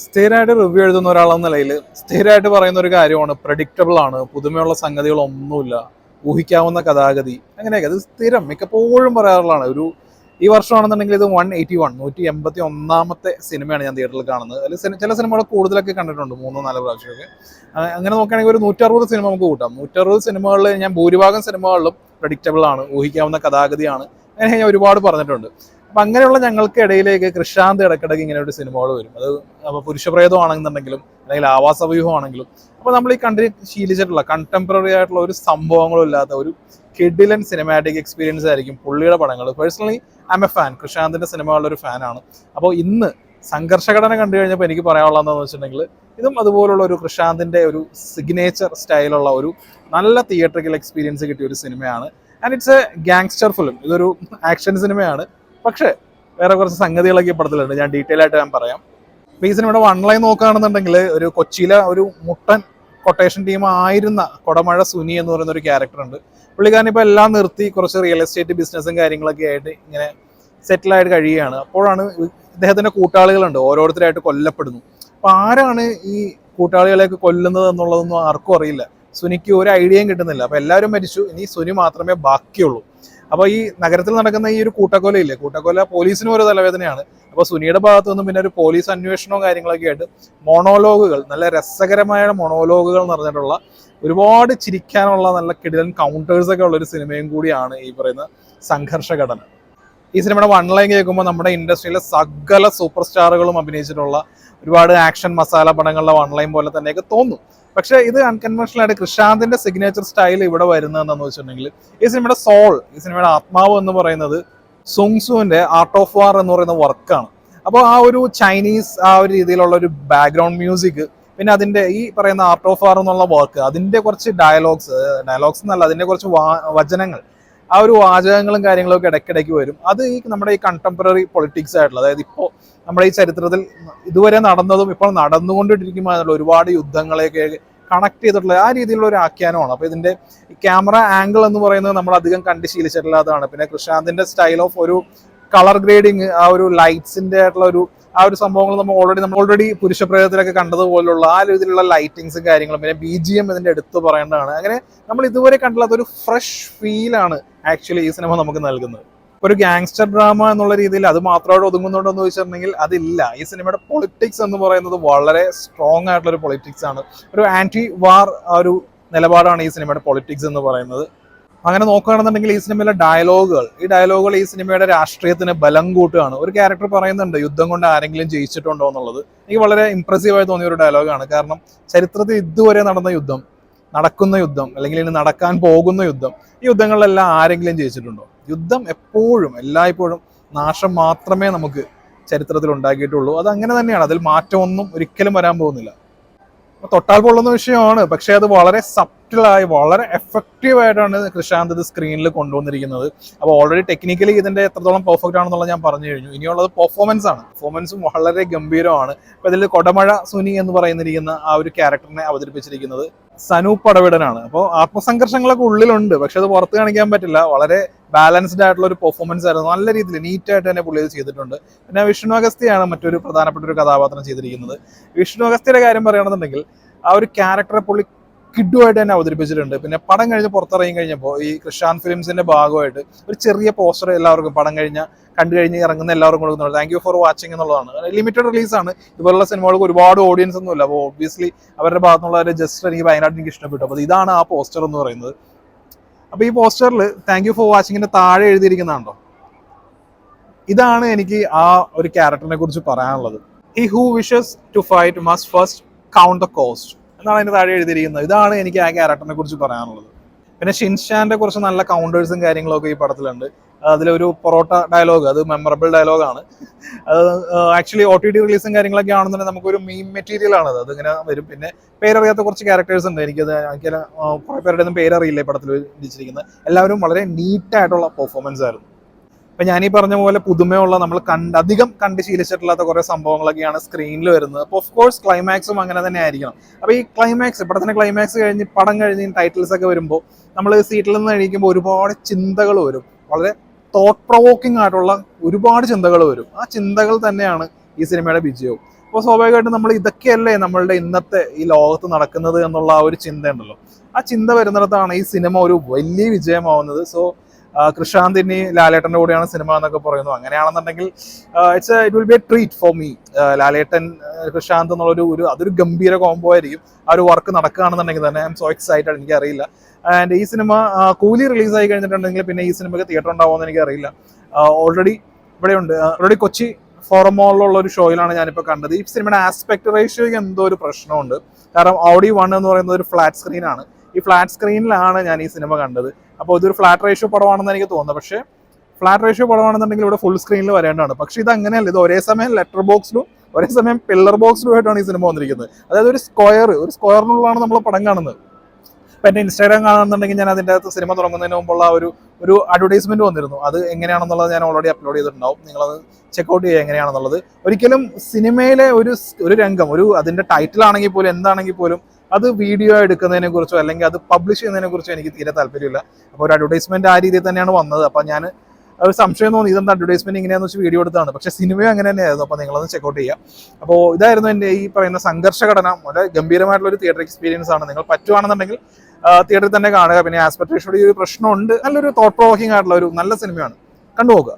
സ്ഥിരമായിട്ട് റിവ്യൂ എഴുതുന്ന ഒരാളെന്ന നിലയിൽ സ്ഥിരമായിട്ട് പറയുന്ന ഒരു കാര്യമാണ് പ്രഡിക്റ്റബിൾ ആണ്, പുതുമയുള്ള സംഗതികളൊന്നുമില്ല, ഊഹിക്കാവുന്ന കഥാഗതി, അങ്ങനെയൊക്കെ അത് സ്ഥിരം മിക്കപ്പോഴും പറയാറുള്ളതാണ്. ഈ വർഷമാണെന്നുണ്ടെങ്കിൽ ഇത് 181 സിനിമയാണ് ഞാൻ തിയേറ്ററിൽ കാണുന്നത്. അതിൽ ചില സിനിമകൾ കൂടുതലൊക്കെ കണ്ടിട്ടുണ്ട്, 3-4 പ്രാവശ്യമൊക്കെ. അങ്ങനെ നോക്കുകയാണെങ്കിൽ ഒരു 160 സിനിമ നമുക്ക് കൂട്ടാം. 160 സിനിമകളിൽ ഞാൻ ഭൂരിഭാഗം സിനിമകളിലും പ്രഡിക്റ്റബിൾ ആണ്, ഊഹിക്കാവുന്ന കഥാഗതിയാണ്, അങ്ങനെ ഞാൻ ഒരുപാട് പറഞ്ഞിട്ടുണ്ട്. അപ്പം അങ്ങനെയുള്ള ഞങ്ങൾക്ക് ഇടയിലേക്ക് കൃഷാന്ത് ഇടയ്ക്കിടയ്ക്ക് ഇങ്ങനെ ഒരു സിനിമകൾ വരും. അത് പുരുഷപ്രേതമാണെന്നുണ്ടെങ്കിലും അല്ലെങ്കിൽ ആവാസവ്യൂഹമാണെങ്കിലും. അപ്പോൾ നമ്മൾ ഈ ശീലിച്ചിട്ടുള്ള കണ്ടംപററി ആയിട്ടുള്ള ഒരു സംഭവങ്ങളും ഇല്ലാത്ത ഒരു കിഡിലൻ സിനിമാറ്റിക് എക്സ്പീരിയൻസ് ആയിരിക്കും പുള്ളിയുടെ പടങ്ങൾ. Personally I'm a fan, കൃഷാന്തിന്റെ സിനിമകളുടെ ഒരു ഫാനാണ്. അപ്പോൾ ഇന്ന് സംഘർഷഘടന കണ്ടു കഴിഞ്ഞപ്പോൾ എനിക്ക് പറയാനുള്ളതെന്ന് വെച്ചിട്ടുണ്ടെങ്കിൽ ഇതും അതുപോലുള്ള ഒരു കൃഷാന്തിന്റെ ഒരു സിഗ്നേച്ചർ സ്റ്റൈലുള്ള ഒരു നല്ല തിയേറ്ററിക്കൽ എക്സ്പീരിയൻസ് കിട്ടിയ ഒരു സിനിമയാണ്. And it's A gangster film. ഇതൊരു ആക്ഷൻ സിനിമയാണ്, പക്ഷേ വേറെ കുറച്ച് സംഗതികളൊക്കെ പടത്തിലുണ്ട്. ഞാൻ ഡീറ്റെയിൽ ആയിട്ട് ഞാൻ പറയാം. അപ്പോൾ ഈ സിനിമയുടെ വൺ ലൈൻ നോക്കുകയാണെന്നുണ്ടെങ്കിൽ ഒരു കൊച്ചിയിലെ ഒരു മുട്ടൻ കൊട്ടേഷൻ ടീം ആയിരുന്ന കൊടമഴ സുനി എന്ന് പറയുന്ന ഒരു ക്യാരക്ടർ ഉണ്ട്. പുള്ളിക്കാരൻ ഇപ്പോൾ എല്ലാം നിർത്തി കുറച്ച് റിയൽ എസ്റ്റേറ്റ് ബിസിനസ്സും കാര്യങ്ങളൊക്കെ ആയിട്ട് ഇങ്ങനെ സെറ്റിലായിട്ട് കഴിയുകയാണ്. അപ്പോഴാണ് ഇദ്ദേഹത്തിൻ്റെ കൂട്ടാളികളുണ്ട്, ഓരോരുത്തരായിട്ട് കൊല്ലപ്പെടുന്നു. അപ്പോൾ ആരാണ് ഈ കൂട്ടാളികളെയൊക്കെ കൊല്ലുന്നത് എന്നുള്ളതൊന്നും ആർക്കും അറിയില്ല. സുനിക്ക് ഒരു ഐഡിയയും കിട്ടുന്നില്ല. അപ്പോൾ എല്ലാവരും മരിച്ചു, ഇനി സുനി മാത്രമേ ബാക്കിയുള്ളൂ. അപ്പോൾ ഈ നഗരത്തിൽ നടക്കുന്ന ഈ ഒരു കൂട്ടക്കൊലയില്ലേ, കൂട്ടക്കൊല പോലീസിനും ഒരു തലവേദനയാണ്. അപ്പോൾ സുനിയുടെ ഭാഗത്തു നിന്നും പിന്നെ ഒരു പോലീസ് അന്വേഷണവും കാര്യങ്ങളൊക്കെ ആയിട്ട് മോണോലോഗുകൾ, നല്ല രസകരമായ മോണോലോഗുകൾ നിറഞ്ഞിട്ടുള്ള ഒരുപാട് ചിരിക്കാനുള്ള നല്ല കിടിലൻ കൗണ്ടേഴ്സൊക്കെ ഉള്ളൊരു സിനിമയും കൂടിയാണ് ഈ പറയുന്ന സംഘർഷഘടന. ഈ സിനിമയുടെ വൺ ലൈൻ കേൾക്കുമ്പോൾ നമ്മുടെ ഇൻഡസ്ട്രിയിലെ സകല സൂപ്പർ സ്റ്റാറുകളും അഭിനയിച്ചിട്ടുള്ള ഒരുപാട് ആക്ഷൻ മസാല പടങ്ങളുടെ വൺ ലൈൻ പോലെ തന്നെയൊക്കെ തോന്നും. പക്ഷേ ഇത് അൺകൺവെൻഷണൽ ആയിട്ട് കൃഷാന്തിന്റെ സിഗ്നേച്ചർ സ്റ്റൈൽ ഇവിടെ വരുന്നത് എന്താണെന്ന് വെച്ചിട്ടുണ്ടെങ്കിൽ ഈ സിനിമയുടെ സോൾ, ഈ സിനിമയുടെ ആത്മാവ് എന്ന് പറയുന്നത് സുങ്സുവിന്റെ ആർട്ട് ഓഫ് വാർ എന്ന് പറയുന്ന വർക്കാണ്. അപ്പോൾ ആ ഒരു ചൈനീസ് ആ ഒരു രീതിയിലുള്ള ഒരു ബാക്ക്ഗ്രൗണ്ട് മ്യൂസിക്, പിന്നെ അതിന്റെ ഈ പറയുന്ന ആർട്ട് ഓഫ് വാർ എന്നുള്ള വർക്ക്, അതിന്റെ കുറച്ച് ഡയലോഗ്സ് എന്നല്ല, അതിന്റെ കുറച്ച് വചനങ്ങൾ, ആ ഒരു വാചകങ്ങളും കാര്യങ്ങളൊക്കെ ഇടയ്ക്കിടയ്ക്ക് വരും. അത് ഈ നമ്മുടെ ഈ കണ്ടംപററി പൊളിറ്റിക്സ് ആയിട്ടുള്ള, അതായത് ഇപ്പോൾ നമ്മുടെ ഈ ചരിത്രത്തിൽ ഇതുവരെ നടന്നതും ഇപ്പോൾ നടന്നുകൊണ്ടിരിക്കുമ്പോൾ ഒരുപാട് യുദ്ധങ്ങളെയൊക്കെ കണക്ട് ചെയ്തിട്ടുള്ള ആ രീതിയിലുള്ള ഒരു ആഖ്യാനമാണ്. അപ്പോൾ ഇതിന്റെ ക്യാമറ ആംഗിൾ എന്ന് പറയുന്നത് നമ്മൾ അധികം കണ്ട് ശീലിച്ചിട്ടില്ലാത്തതാണ്. പിന്നെ കൃഷാന്തിന്റെ സ്റ്റൈൽ ഓഫ് ഒരു കളർ ഗ്രേഡിങ്, ആ ഒരു ലൈറ്റ്സിന്റെ ആയിട്ടുള്ള ആ ഒരു സംഭവങ്ങൾ നമ്മൾ ഓൾറെഡി പുരുഷപ്രേതത്തിലൊക്കെ കണ്ടതുപോലുള്ള ആ രീതിയിലുള്ള ലൈറ്റിങ്സും കാര്യങ്ങളും, പിന്നെ BGM ഇതിന്റെ എടുത്ത് പറയേണ്ടതാണ്. അങ്ങനെ നമ്മൾ ഇതുവരെ കണ്ടില്ലാത്ത ഒരു ഫ്രഷ് ഫീലാണ് ആക്ച്വലി ഈ സിനിമ നമുക്ക് നൽകുന്നത്. ഒരു ഗാങ്സ്റ്റർ ഡ്രാമ എന്നുള്ള രീതിയിൽ അത് മാത്രമായിട്ട് ഒതുങ്ങുന്നുണ്ടോ എന്ന് ചോദിച്ചിട്ടുണ്ടെങ്കിൽ അതില്ല. ഈ സിനിമയുടെ പൊളിറ്റിക്സ് എന്ന് പറയുന്നത് വളരെ സ്ട്രോങ് ആയിട്ടുള്ള ഒരു പൊളിറ്റിക്സ് ആണ്. ഒരു ആന്റി വാർ ആ ഒരു നിലപാടാണ് ഈ സിനിമയുടെ പൊളിറ്റിക്സ് എന്ന് പറയുന്നത്. അങ്ങനെ നോക്കുകയാണെന്നുണ്ടെങ്കിൽ ഈ സിനിമയിലെ ഡയലോഗുകൾ ഈ സിനിമയുടെ രാഷ്ട്രീയത്തിന് ബലം കൂട്ടുകയാണ്. ഒരു ക്യാരക്ടർ പറയുന്നുണ്ട്, യുദ്ധം കൊണ്ട് ആരെങ്കിലും ജയിച്ചിട്ടുണ്ടോ എന്നുള്ളത്. എനിക്ക് വളരെ ഇംപ്രസീവായി തോന്നിയ ഒരു ഡയലോഗാണ്. കാരണം ചരിത്രത്തിൽ ഇതുവരെ നടക്കുന്ന യുദ്ധം അല്ലെങ്കിൽ ഇനി നടക്കാൻ പോകുന്ന യുദ്ധം, ഈ യുദ്ധങ്ങളിലെല്ലാം ആരെങ്കിലും ജയിച്ചിട്ടുണ്ടോ? യുദ്ധം എപ്പോഴും എല്ലായ്പ്പോഴും നാശം മാത്രമേ നമുക്ക് ചരിത്രത്തിൽ ഉണ്ടാക്കിയിട്ടുള്ളൂ. അത് അങ്ങനെ തന്നെയാണ്, അതിൽ മാറ്റമൊന്നും ഒരിക്കലും വരാൻ പോകുന്നില്ല. തൊട്ടാൽ പൊള്ളുന്ന വിഷയമാണ്, പക്ഷേ അത് വളരെ സബ്റ്റിലായി വളരെ എഫക്റ്റീവായിട്ടാണ് കൃഷാന്ത് ഇത് സ്ക്രീനിൽ കൊണ്ടുവന്നിരിക്കുന്നത്. അപ്പോൾ ഓൾറെഡി ടെക്നിക്കലി ഇതിന്റെ എത്രത്തോളം പെർഫെക്റ്റ് ആണെന്നുള്ളത് ഞാൻ പറഞ്ഞു കഴിഞ്ഞു. ഇനിയുള്ളത് പെർഫോമൻസും വളരെ ഗംഭീരമാണ്. അപ്പോൾ ഇതിൽ കൊടമഴ സുനി എന്ന് പറയുന്നിരിക്കുന്ന ആ ഒരു ക്യാരക്ടറിനെ അവതരിപ്പിച്ചിരിക്കുന്നത് സനൂപ് പടവിടനാണ്. അപ്പോൾ ആത്മസംഘർഷങ്ങളൊക്കെ ഉള്ളിലുണ്ട്, പക്ഷെ അത് പുറത്ത് കാണിക്കാൻ പറ്റില്ല. വളരെ ബാലൻസ്ഡ് ആയിട്ടുള്ള ഒരു പെർഫോമൻസ് ആയിരുന്നു. നല്ല രീതിയിൽ നീറ്റായിട്ട് തന്നെ പുള്ളി ഇത് ചെയ്തിട്ടുണ്ട്. പിന്നെ വിഷ്ണു അഗസ്തിയാണ് മറ്റൊരു പ്രധാനപ്പെട്ട ഒരു കഥാപാത്രം ചെയ്തിരിക്കുന്നത്. വിഷ്ണു അഗസ്തിയുടെ കാര്യം പറയുകയാണെന്നുണ്ടെങ്കിൽ ആ ഒരു ക്യാരക്ടറെ പുള്ളി കിഡുമായിട്ട് തന്നെ അവതരിപ്പിച്ചിട്ടുണ്ട്. പിന്നെ പടം കഴിഞ്ഞ് പുറത്തിറങ്ങി കഴിഞ്ഞപ്പോൾ ഈ കൃഷാന്ത് ഫിലിംസിന്റെ ഭാഗമായിട്ട് ഒരു ചെറിയ പോസ്റ്റർ എല്ലാവർക്കും കണ്ടു കഴിഞ്ഞ് ഇറങ്ങുന്ന എല്ലാവർക്കും കൊടുക്കുന്നുണ്ട്. താങ്ക് യു ഫോർ വാച്ചിങ് എന്നുള്ളതാണ്. ലിമിറ്റഡ് റിലീസാണ്. ഇതുപോലുള്ള സിനിമകൾക്ക് ഒരുപാട് ഓഡിയൻസ് ഒന്നുമില്ല. അപ്പോൾ ഒബ്വിയസ്ലി അവരുടെ ഭാഗത്തുനിന്നുള്ള ജസ്റ്റ് എനിക്ക് ഇഷ്ടപ്പെട്ടു. അപ്പോൾ ഇതാണ് ആ പോസ്റ്റർ എന്ന് പറയുന്നത്. അപ്പോൾ ഈ പോസ്റ്ററിൽ താങ്ക് യു ഫോർ വാച്ചിങ്ങിന്റെ താഴെ എഴുതിയിരിക്കുന്നതാണോ, ഇതാണ് എനിക്ക് ആ ഒരു ക്യാരക്ടറിനെ കുറിച്ച് പറയാനുള്ളത്. He who wishes to fight must first count the cost എന്നാണ് അതിന്റെ താഴെ എഴുതിയിരിക്കുന്നത്. ഇതാണ് എനിക്ക് ആ ക്യാരക്ടറിനെ കുറിച്ച് പറയാനുള്ളത്. പിന്നെ ഷിൻഷാന്റെ കുറച്ച് നല്ല കൗണ്ടേഴ്സും കാര്യങ്ങളൊക്കെ ഈ പടത്തിലുണ്ട്. അതിലൊരു പൊറോട്ട ഡയലോഗ്, അത് മെമ്മറബിൾ ഡയലോഗാണ്. അത് ആക്ച്വലി OTT റിലീസും കാര്യങ്ങളൊക്കെ ആണെന്നുണ്ടെങ്കിൽ നമുക്കൊരു മീം മെറ്റീരിയൽ ആണ്. അത് ഇങ്ങനെ വരും. പിന്നെ പേരറിയാത്ത കുറച്ച് ക്യാരക്ടേഴ്സ് ഉണ്ട്. എനിക്ക് കുറെ പേരുടെ ഒന്നും പേരറിയില്ല ഈ പടത്തിൽ വിളിച്ചിരിക്കുന്നത്. എല്ലാവരും വളരെ നീറ്റായിട്ടുള്ള പെർഫോമൻസ് ആയിരുന്നു. അപ്പൊ ഞാനീ പറഞ്ഞ പോലെ പുതുമയുള്ള നമ്മൾ അധികം കണ്ട് ശീലിച്ചിട്ടില്ലാത്ത കുറെ സംഭവങ്ങളൊക്കെയാണ് സ്ക്രീനിൽ വരുന്നത്. അപ്പോൾ ഓഫ് കോഴ്സ് ക്ലൈമാക്സും അങ്ങനെ തന്നെ ആയിരിക്കണം. അപ്പൊ ഈ പടത്തിന്റെ ക്ലൈമാക്സ് കഴിഞ്ഞ് പടം കഴിഞ്ഞ് ടൈറ്റിൽസ് ഒക്കെ വരുമ്പോൾ നമ്മൾ സീറ്റിൽ നിന്ന് കഴിക്കുമ്പോൾ ഒരുപാട് ചിന്തകൾ വരും. വളരെ തോട്ട് പ്രൊവോക്കിംഗ് ആയിട്ടുള്ള ഒരുപാട് ചിന്തകൾ വരും. ആ ചിന്തകൾ തന്നെയാണ് ഈ സിനിമയുടെ വിജയവും. അപ്പോൾ സ്വാഭാവികമായിട്ടും നമ്മൾ ഇതൊക്കെയല്ലേ നമ്മളുടെ ഇന്നത്തെ ഈ ലോകത്ത് നടക്കുന്നത് എന്നുള്ള ആ ഒരു ചിന്തയുണ്ടല്ലോ. ആ ചിന്ത വരുന്നിടത്താണ് ഈ സിനിമ ഒരു വലിയ വിജയമാവുന്നത്. സോ കൃഷാന്ത് ഇനി ലാലേട്ടൻ്റെ കൂടെയാണ് സിനിമ എന്നൊക്കെ പറയുന്നു. അങ്ങനെയാണെന്നുണ്ടെങ്കിൽ it will be a treat for me. Lalettan Krishand എന്നുള്ളൊരു അതൊരു ഗംഭീര കോംബോ ആയിരിക്കും. ആ ഒരു വർക്ക് നടക്കുകയാണെന്നുണ്ടെങ്കിൽ തന്നെ ഐ എം സോ എക്സൈറ്റഡ്. എനിക്കറിയില്ല. ആൻഡ് ഈ സിനിമ കൂലി റിലീസായി കഴിഞ്ഞിട്ടുണ്ടെങ്കിൽ പിന്നെ ഈ സിനിമയ്ക്ക് തിയേറ്റർ ഉണ്ടാവുമെന്ന് എനിക്കറിയില്ല. ഓൾറെഡി ഇവിടെയുണ്ട്. ഓൾറെഡി കൊച്ചി ഫോറം മോളിലുള്ള ഒരു ഷോയിലാണ് ഞാനിപ്പോൾ കണ്ടത്. ഈ സിനിമയുടെ ആസ്പെക്ട് റേഷ്യോയ്ക്ക് എന്തോ ഒരു പ്രശ്നമുണ്ട്. കാരണം ഓഡി 1 എന്ന് പറയുന്നത് ഒരു ഫ്ലാറ്റ് സ്ക്രീനാണ്. ഈ ഫ്ലാറ്റ് സ്ക്രീനിലാണ് ഞാൻ ഈ സിനിമ കണ്ടത്. അപ്പോൾ ഇതൊരു ഫ്ലാറ്റ് റേഷ്യോ പടമാണെന്ന് എനിക്ക് തോന്നുന്നു. പക്ഷേ ഫ്ലാറ്റ് റേഷ്യോ പടമാണെന്നുണ്ടെങ്കിൽ ഇവിടെ ഫുൾ സ്ക്രീനിൽ വരേണ്ടതാണ്. പക്ഷേ ഇത് അങ്ങനെയല്ല. ഇത് ഒരേ സമയം ലെറ്റർ ബോക്സിലും ഒരേ സമയം പില്ലർ ബോക്സിലുമായിട്ടാണ് ഈ സിനിമ വന്നിരിക്കുന്നത്. അതായത് ഒരു സ്ക്വയറിനുള്ളതാണ് നമ്മൾ പടം കാണുന്നത്. ഇപ്പം എൻ്റെ ഇൻസ്റ്റാഗ്രാം കാണുന്നുണ്ടെങ്കിൽ ഞാൻ അതിൻ്റെ അകത്ത് സിനിമ തുടങ്ങുന്നതിന് മുമ്പുള്ള ഒരു അഡ്വർടൈസ്മെന്റ് വന്നിരുന്നു. അത് എങ്ങനെയാണെന്നുള്ളത് ഞാൻ ഓൾറെഡി അപ്ലോഡ് ചെയ്തിട്ടുണ്ടാവും. നിങ്ങളത് ചെക്കൗട്ട് ചെയ്യുക എങ്ങനെയാണെന്നുള്ളത്. ഒരിക്കലും സിനിമയിലെ ഒരു രംഗം, അതിൻ്റെ ടൈറ്റിൽ ആണെങ്കിൽ പോലും എന്താണെങ്കിൽ പോലും അത് വീഡിയോ എടുക്കുന്നതിനെ കുറിച്ചോ അല്ലെങ്കിൽ അത് പബ്ലിഷ് ചെയ്യുന്നതിനെ കുറിച്ചോ എനിക്ക് തീരെ താല്പര്യമില്ല. അപ്പോൾ ഒരു അഡ്വർടൈസ്മെന്റ് ആ രീതിയിൽ തന്നെയാണ് വന്നത്. അപ്പോൾ ഞാൻ ഒരു സംശയം തോന്നി, ഇതെന്താ അഡ്വർടൈസ്മെന്റ് ഇങ്ങനെയാന്ന് വെച്ച് വീഡിയോ എടുത്താണ്. പക്ഷേ സിനിമയും അങ്ങനെ തന്നെയായിരുന്നു. അപ്പോൾ നിങ്ങളൊന്ന് ചെക്കൗട്ട് ചെയ്യുക. അപ്പോൾ ഇതായിരുന്നു എൻ്റെ ഈ പറയുന്ന സംഘർഷഘടന. വളരെ ഗംഭീരമായിട്ടുള്ള ഒരു തിയേറ്റർ എക്സ്പീരിയൻസ് ആണ്. നിങ്ങൾ പറ്റുവാണെന്നുണ്ടെങ്കിൽ തിയേറ്ററിൽ തന്നെ കാണുക. പിന്നെ ആസ്പെക്ട് റേഷ്യോയുടെ ഒരു പ്രശ്നമുണ്ട്. നല്ലൊരു തോട്ട് പ്രൊവോക്കിംഗ് ആയിട്ടുള്ള ഒരു നല്ല സിനിമയാണ്. കണ്ടുപോകുക.